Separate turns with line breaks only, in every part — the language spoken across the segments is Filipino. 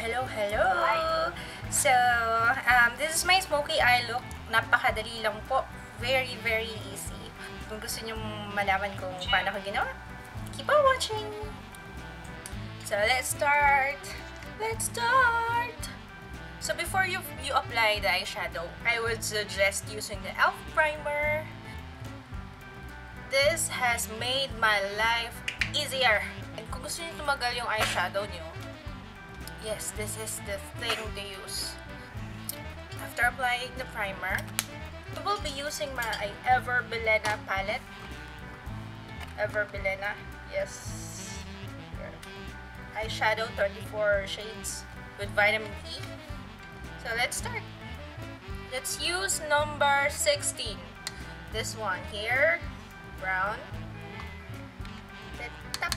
Hello! So, this is my smoky eye look. Napakadali lang po. Very, very easy. Kung gusto nyo malaman kung paano ko ginawa, keep on watching! So, let's start! So, before you apply the eyeshadow, I would suggest using the e.l.f. primer. This has made my life easier. And kung gusto nyo tumagal yung eyeshadow nyo, yes, this is the thing to use. After applying the primer, I will be using my Bilena palette. Bilena, yes. Eyeshadow 34 shades with vitamin E. So let's start. Let's use number 16. This one here, brown. Then tap.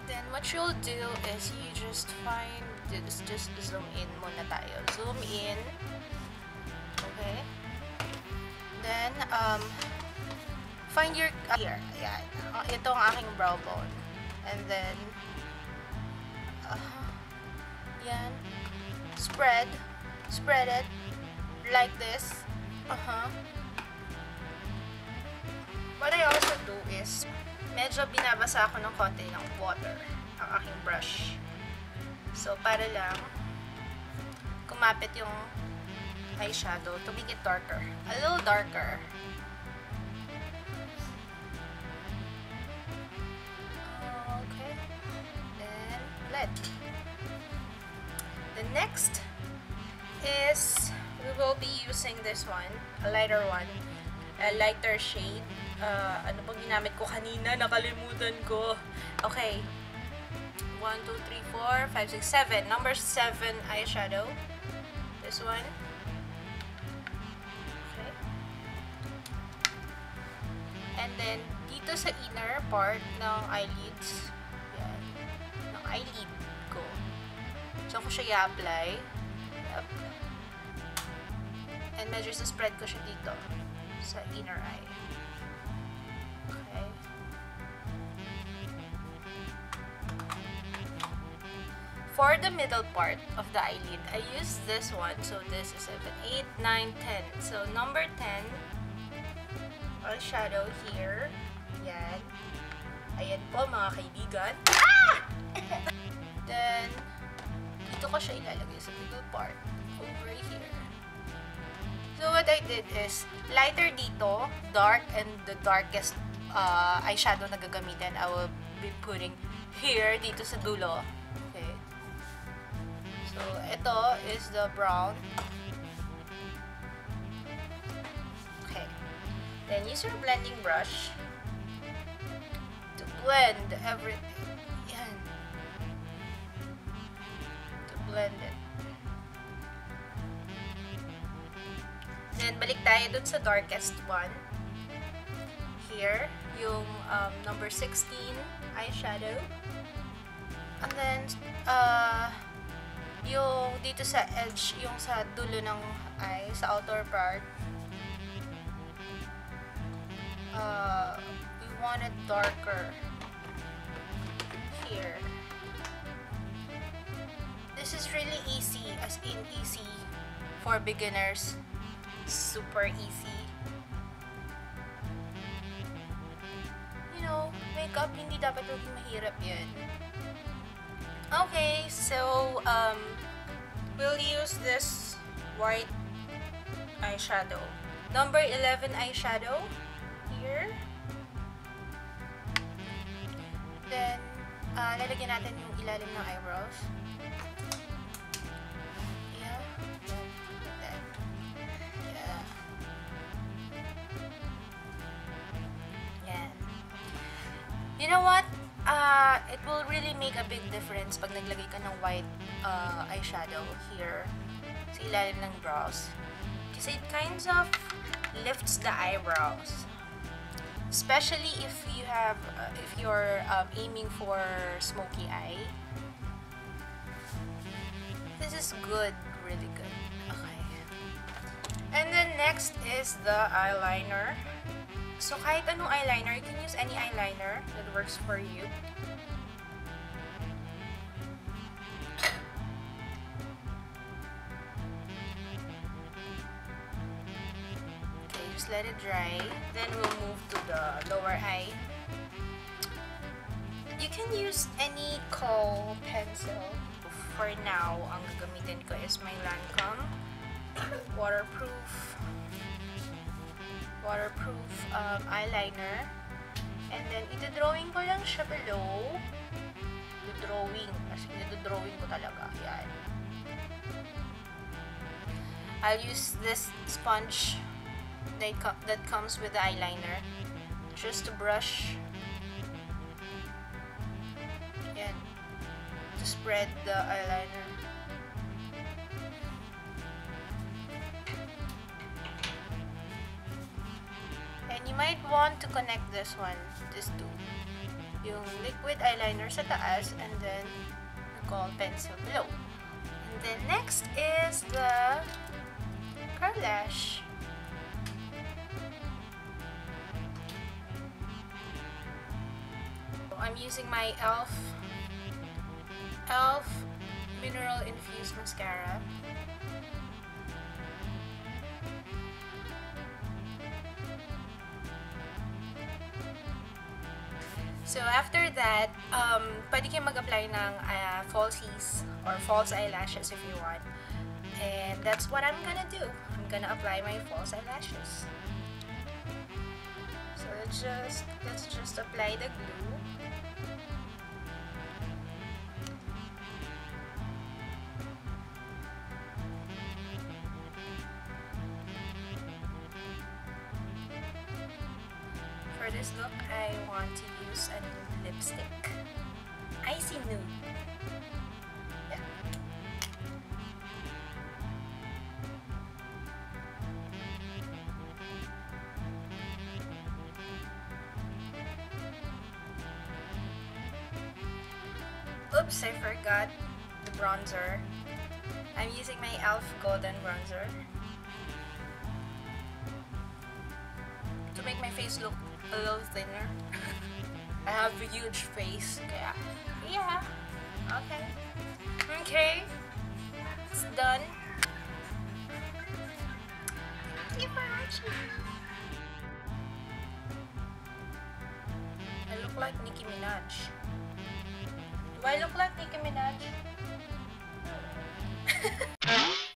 Then what you'll do is you just find this, just zoom in muna tayo. Zoom in. Okay. Then find your here. Ayan. Ito ang aking brow bone. And then yan. Spread it like this. What I also do is medyo binabasa ako ng konti ng water ang aking brush. So, para lang kumapit yung eyeshadow to make it darker. A little darker. Okay. Then, blend. The next is we will be using this one, a lighter one, a lighter shade. Ano pang ginamit ko kanina? Nakalimutan ko. Okay. 1, 2, 3, 4, 5, 6, 7. Number 7 eyeshadow. This one. Okay. And then, dito sa inner part ng eyelids. Yan. Ng eyelid ko. So, ko siya i-apply. Yep. And medyo spread ko siya dito. Sa inner eye. For the middle part of the eyelid, I use this one. So, this is 7, 8, 9, 10. So, number 10, eyeshadow here. Yan. Ayan po, mga kaibigan. Then, dito ko siya ilalagay sa middle part. Over here. So, what I did is, lighter dito, dark, and the darkest eyeshadow na gagamitin, I will be putting here, dito sa dulo. So, ito is the brown. Okay. Then, use your blending brush to blend everything. Yan. To blend it. Then, balik tayo dun sa darkest one. Here, yung number 16 eyeshadow. And then, yung dito sa edge, yung sa dulo ng eye, sa outer part, we want it darker here. This is really easy, as in easy for beginners. Super easy. You know, makeup, hindi dapat maging mahirap yan. Okay, so we'll use this white eyeshadow. Number 11 eyeshadow here. Then, lalagyan natin yung ilalim ng eyebrows. Yeah. Then, yeah. Yan. You know what? It will really make a big difference pag naglagay ka ng white eyeshadow here sa ilalim ng brows. Kasi it kinds of lifts the eyebrows. Especially if you have, if you're aiming for smoky eye. This is good, really good. Okay. And then next is the eyeliner. So, kahit anong eyeliner, you can use any eyeliner that works for you. Just let it dry. Then we'll move to the lower eye. You can use any kohl pencil. For now, ang gagamitin ko is my Lancome waterproof eyeliner. And then, ito-drawing ko lang siya below. Drawing. Kasi ito-drawing ko talaga. Yan. I'll use this sponge that comes with the eyeliner. Just to brush. Yan. To spread the eyeliner. And you might want to connect this two. Yung liquid eyeliner sa taas and then the kohl pencil below. And then next is the curl lash. I'm using my e.l.f. Mineral Infused Mascara. So after that, pwede kayo mag-apply ng falsies or false eyelashes if you want. And that's what I'm gonna do. I'm gonna apply my false eyelashes. So let's just apply the glue. For this look, I want to use a nude lipstick. Icy Nude. Yeah. Oops, I forgot the bronzer. I'm using my e.l.f. Golden Bronzer to make my face look a little thinner. I have a huge face, kaya yeah. Okay, it's done. Thank you for watching. I look like Nicki Minaj. Do I look like Nicki Minaj?